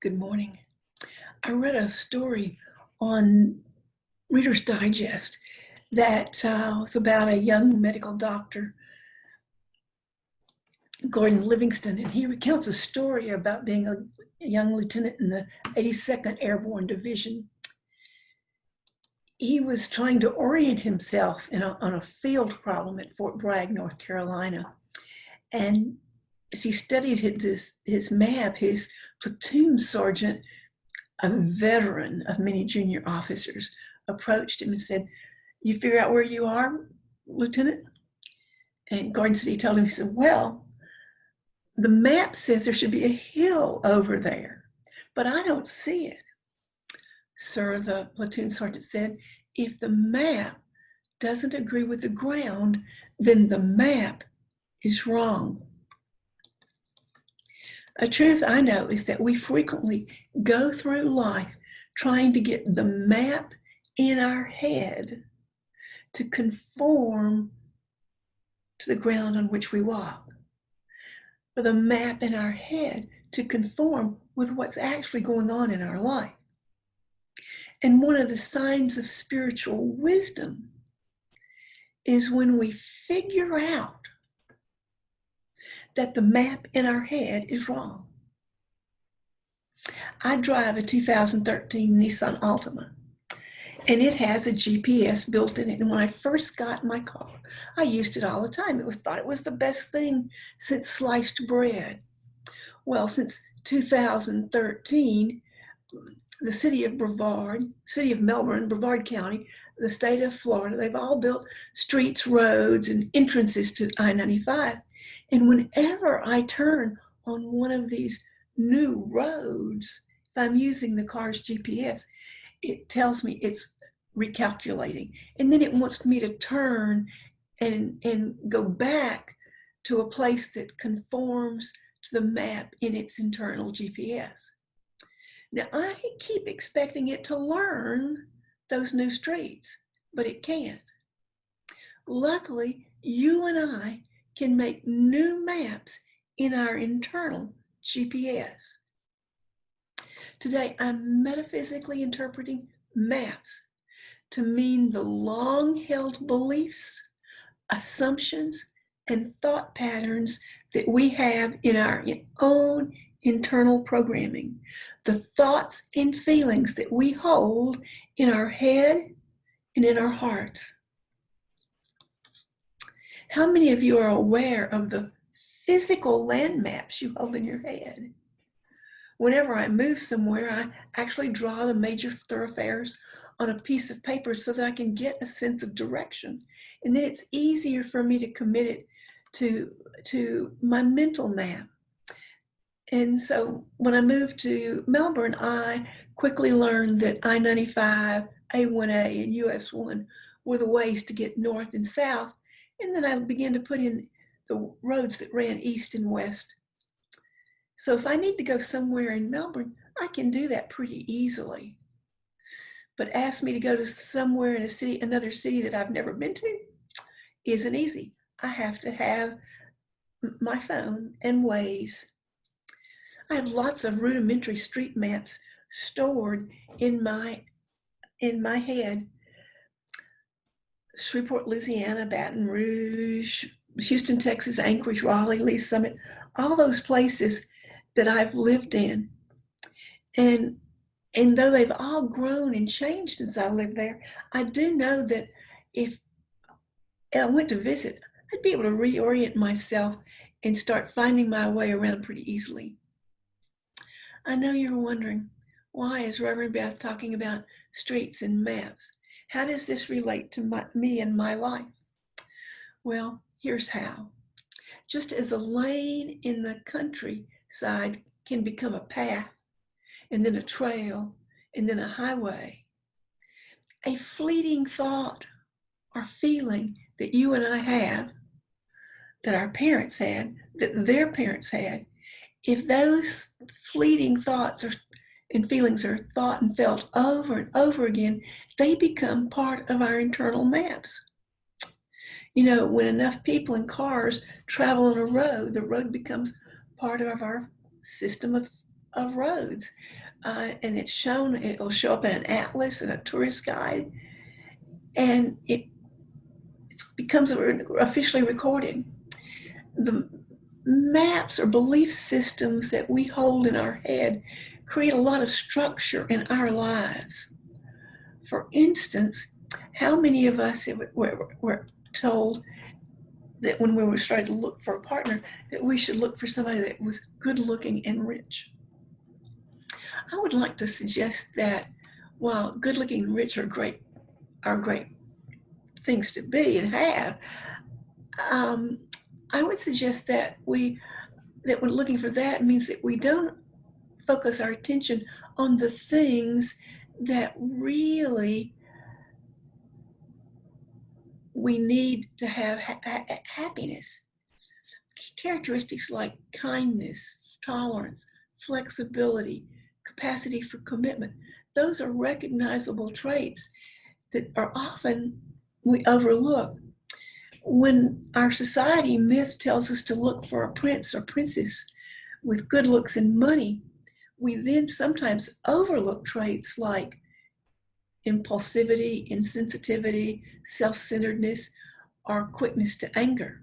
Good morning. I read a story on Reader's Digest that was about a young medical doctor, Gordon Livingston, and he recounts a story about being a young lieutenant in the 82nd Airborne Division. He was trying to orient himself on a field problem at Fort Bragg, North Carolina. And as he studied his map, his platoon sergeant, a veteran of many junior officers, approached him and said, "You figure out where you are, Lieutenant?" And Gordon said, he told him, he said, "Well, the map says there should be a hill over there, but I don't see it." "Sir," the platoon sergeant said, "if the map doesn't agree with the ground, then the map is wrong." A truth I know is that we frequently go through life trying to get the map in our head to conform to the ground on which we walk, or the map in our head to conform with what's actually going on in our life. And one of the signs of spiritual wisdom is when we figure out that the map in our head is wrong. I drive a 2013 Nissan Altima, and it has a GPS built in it. And when I first got my car, I used it all the time. Thought it was the best thing since sliced bread. Well, since 2013, the city of Melbourne, Brevard County, the state of Florida, they've all built streets, roads, and entrances to I-95. And whenever I turn on one of these new roads, if I'm using the car's GPS, it tells me it's recalculating. And then it wants me to turn and go back to a place that conforms to the map in its internal GPS. Now, I keep expecting it to learn those new streets, but it can't. Luckily, you and I can make new maps in our internal GPS. Today, I'm metaphysically interpreting maps to mean the long-held beliefs, assumptions, and thought patterns that we have in our own internal programming, the thoughts and feelings that we hold in our head and in our hearts. How many of you are aware of the physical land maps you hold in your head? Whenever I move somewhere, I actually draw the major thoroughfares on a piece of paper so that I can get a sense of direction. And then it's easier for me to commit it to my mental map. And so when I moved to Melbourne, I quickly learned that I-95, A1A, and US 1 were the ways to get north and south. And then I began to put in the roads that ran east and west. So if I need to go somewhere in Melbourne, I can do that pretty easily. But ask me to go to somewhere in another city that I've never been to, isn't easy. I have to have my phone and Waze. I have lots of rudimentary street maps stored in my head. Shreveport, Louisiana, Baton Rouge, Houston, Texas, Anchorage, Raleigh, Lee Summit, all those places that I've lived in. And though they've all grown and changed since I lived there, I do know that if I went to visit, I'd be able to reorient myself and start finding my way around pretty easily. I know you're wondering, why is Reverend Beth talking about streets and maps? How does this relate to me and my life? Well, here's how. Just as a lane in the countryside can become a path, and then a trail, and then a highway, a fleeting thought or feeling that you and I have, that our parents had, that their parents had, if those fleeting thoughts and feelings are thought and felt over and over again, they become part of our internal maps. You know, when enough people and cars travel on a road, the road becomes part of our system of of roads. And it's shown, it'll show up in an atlas and a tourist guide, and it becomes officially recorded. The maps or belief systems that we hold in our head create a lot of structure in our lives. For instance, how many of us were told that when we were starting to look for a partner, that we should look for somebody that was good looking and rich? I would like to suggest that while good looking and rich are great things to be and have, I would suggest that when looking for that means that we don't focus our attention on the things that really we need to have happiness. Characteristics like kindness, tolerance, flexibility, capacity for commitment, those are recognizable traits that are often we overlook. When our society myth tells us to look for a prince or princess with good looks and money, we then sometimes overlook traits like impulsivity, insensitivity, self-centeredness, or quickness to anger.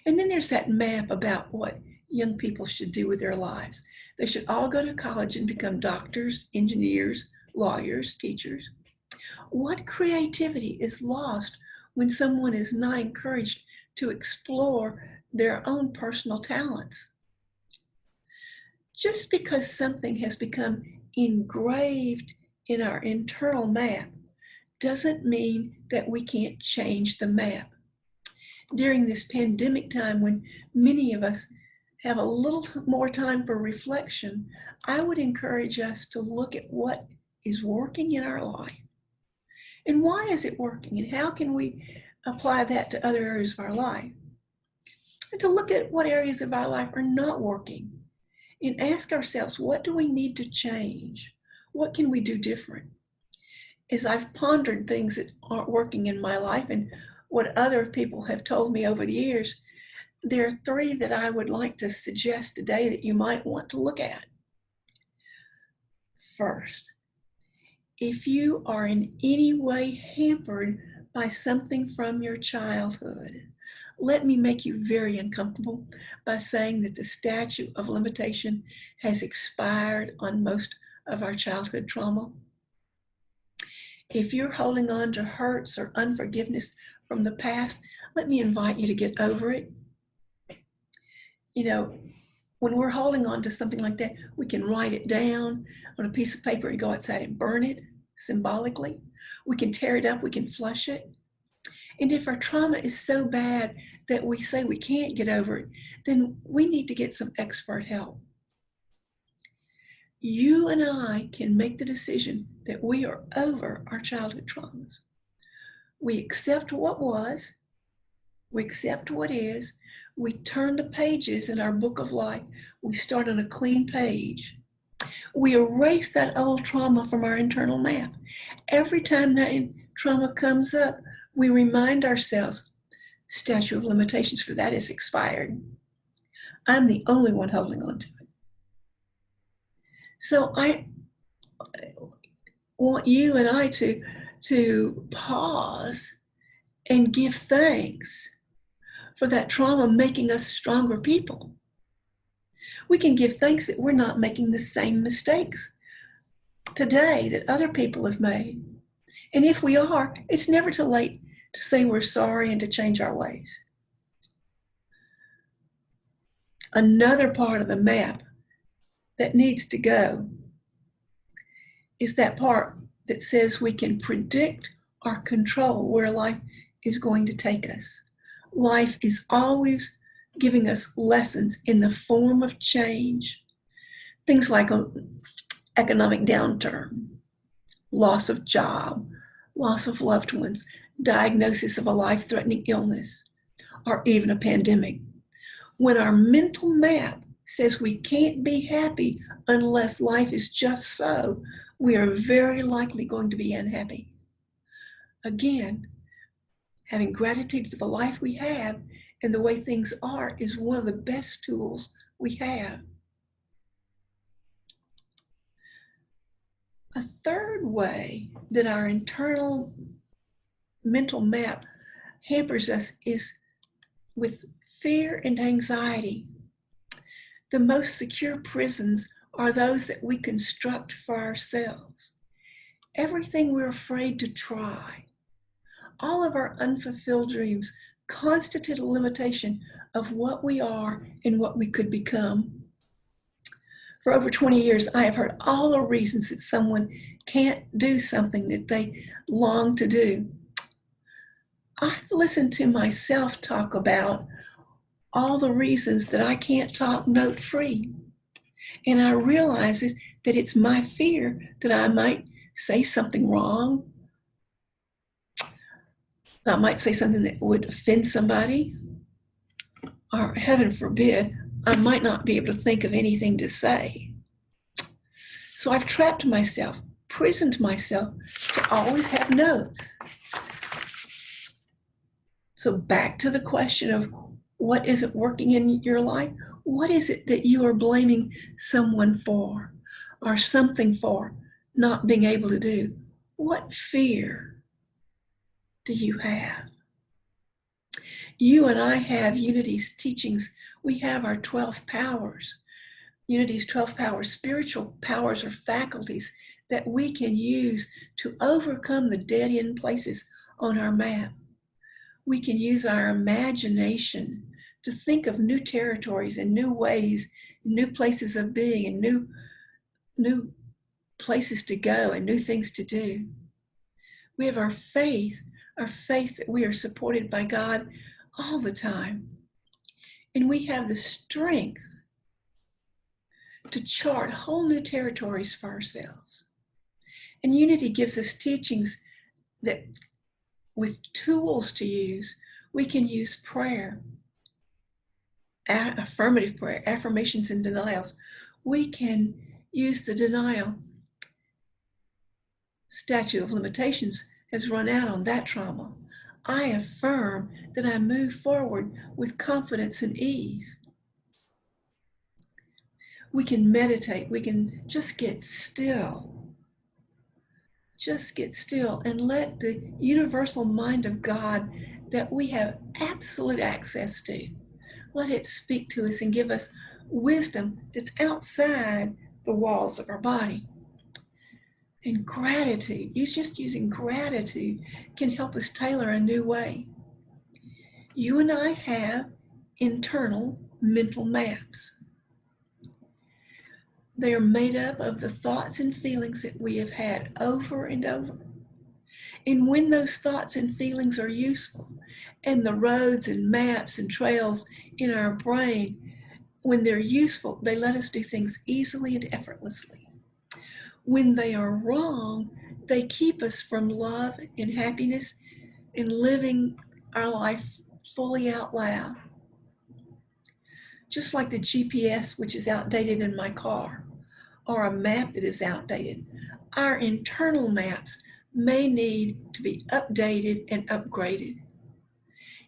And then there's that map about what young people should do with their lives. They should all go to college and become doctors, engineers, lawyers, teachers. What creativity is lost when someone is not encouraged to explore their own personal talents? Just because something has become engraved in our internal map doesn't mean that we can't change the map. During this pandemic time, when many of us have a little more time for reflection, I would encourage us to look at what is working in our life and why is it working and how can we apply that to other areas of our life, and to look at what areas of our life are not working and ask ourselves, what do we need to change? What can we do different? As I've pondered things that aren't working in my life and what other people have told me over the years, there are three that I would like to suggest today that you might want to look at. First, if you are in any way hampered by something from your childhood, let me make you very uncomfortable by saying that the statute of limitation has expired on most of our childhood trauma. If you're holding on to hurts or unforgiveness from the past, let me invite you to get over it. You know, when we're holding on to something like that, we can write it down on a piece of paper and go outside and burn it symbolically. We can tear it up, we can flush it. And if our trauma is so bad that we say we can't get over it, then we need to get some expert help. You and I can make the decision that we are over our childhood traumas. We accept what was, we accept what is, we turn the pages in our book of life, we start on a clean page. We erase that old trauma from our internal map. Every time that trauma comes up, we remind ourselves, statute of limitations for that is expired. I'm the only one holding on to it. So I want you and I to pause and give thanks for that trauma making us stronger people. We can give thanks that we're not making the same mistakes today that other people have made. And if we are, it's never too late to say we're sorry and to change our ways. Another part of the map that needs to go is that part that says we can predict or control where life is going to take us. Life is always giving us lessons in the form of change. Things like an economic downturn, loss of job, loss of loved ones, diagnosis of a life-threatening illness, or even a pandemic. When our mental map says we can't be happy unless life is just so, we are very likely going to be unhappy. Again, having gratitude for the life we have and the way things are is one of the best tools we have. A third way that our internal mental map hampers us is with fear and anxiety. The most secure prisons are those that we construct for ourselves. Everything we're afraid to try, all of our unfulfilled dreams constitute a limitation of what we are and what we could become. For over 20 years, I have heard all the reasons that someone can't do something that they long to do. I've listened to myself talk about all the reasons that I can't talk note free. And I realize that it's my fear that I might say something wrong. I might say something that would offend somebody, or heaven forbid, I might not be able to think of anything to say. So I've trapped myself, prisoned myself to always have no's. So back to the question of what isn't working in your life? What is it that you are blaming someone for or something for not being able to do? What fear do you have? You and I have Unity's teachings. We have our 12 powers. Unity's 12 powers, spiritual powers or faculties that we can use to overcome the dead-end places on our map. We can use our imagination to think of new territories and new ways, new places of being, and new places to go and new things to do. We have our faith that we are supported by God all the time. And we have the strength to chart whole new territories for ourselves. And Unity gives us teachings that with tools to use, we can use prayer, affirmative prayer, affirmations and denials. We can use the denial. Statute of limitations has run out on that trauma. I affirm that I move forward with confidence and ease. We can meditate. We can just get still. Just get still and let the universal mind of God that we have absolute access to, let it speak to us and give us wisdom that's outside the walls of our body. And gratitude, just using gratitude can help us tailor a new way. You and I have internal mental maps. They are made up of the thoughts and feelings that we have had over and over. And when those thoughts and feelings are useful, and the roads and maps and trails in our brain, when they're useful, they let us do things easily and effortlessly. When they are wrong, they keep us from love and happiness and living our life fully out loud. Just like the GPS, which is outdated in my car, or a map that is outdated, our internal maps may need to be updated and upgraded.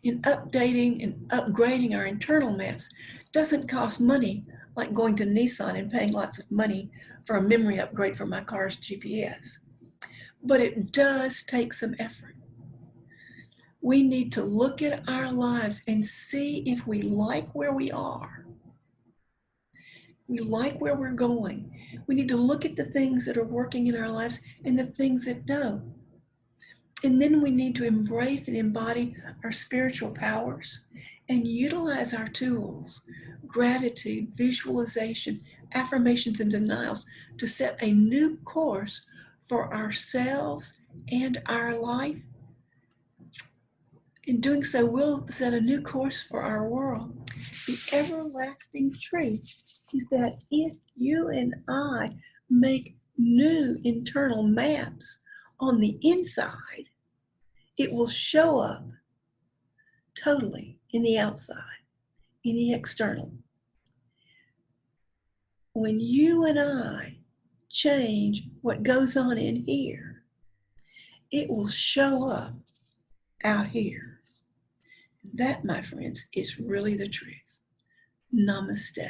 And updating and upgrading our internal maps doesn't cost money, like going to Nissan and paying lots of money for a memory upgrade for my car's GPS. But it does take some effort. We need to look at our lives and see if we like where we are. We like where we're going. We need to look at the things that are working in our lives and the things that don't. And then we need to embrace and embody our spiritual powers and utilize our tools, gratitude, visualization, affirmations, and denials to set a new course for ourselves and our life. In doing so, we'll set a new course for our world. The everlasting truth is that if you and I make new internal maps on the inside, it will show up totally in the outside, in the external. When you and I change what goes on in here, it will show up out here. That, my friends, is really the truth. Namaste.